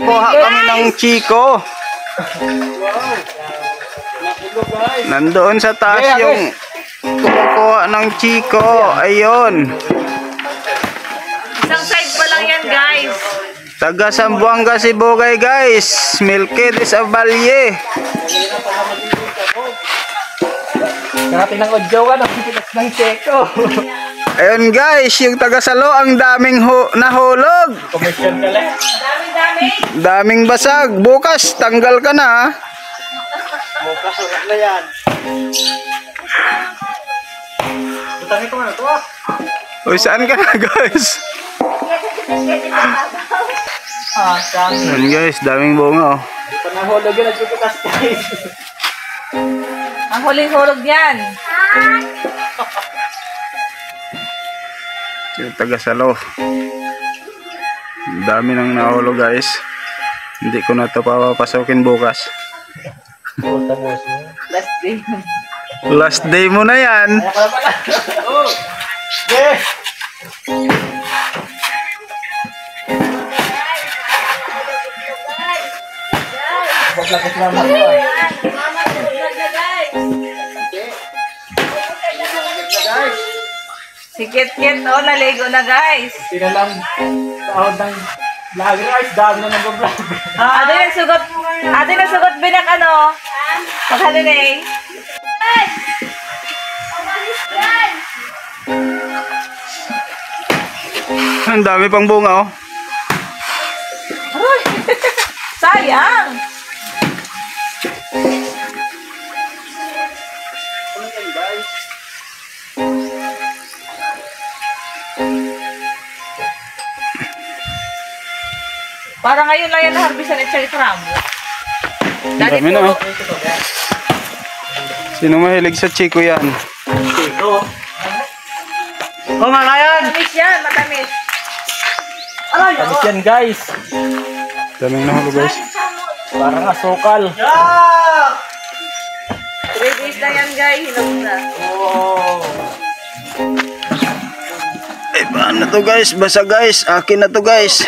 Kuha kami ng chiko. Nandoon sa taas yung kuha ng chiko. Ayun. Isang side pa lang yan, guys. Taga Zamboanga, Sibugay, guys. Milky sa Valle. Karating ng odyo ka, nakikilas ng cheko. Ayun guys, yung taga Salo, ang daming nahulog. Commercial ka lang. Daming basag. Bukas, tanggal ka na ha. Bukas, ulit na yan. Tutangin ko nga na to. Uy, saan ka na guys? Ayun guys, daming bunga oh. Pag nahulog yun, nagpupukas tayo. Ang huling hulog yan. Yung taga Salo. Dami nang nahulog guys. Hindi ko na ito papapasokin bukas. Last day. Last day mo na yan. Oh! Yeah! Baglakit naman ito. Si Kit-Kit, oh, naligo na guys. Sinalang sahod ng vlogger guys, dami na nag-vlog. Ate nasugot binak ano? Pag-holiday. Ang dami pang bunga oh. Sayang. Parang ngayon lang yan naharbisan ni Charlie Cramo. Dati Dami na oh. Sino mahilig sa chiko yan? Chiko. Oh mga kayan! matamis yan, matamis. Tamis yan guys. Daming nahulog guys. Parang asukal. 3 days na yan guys, hinog na. Oh. Eh paano to guys? Basa guys. Akin na to guys.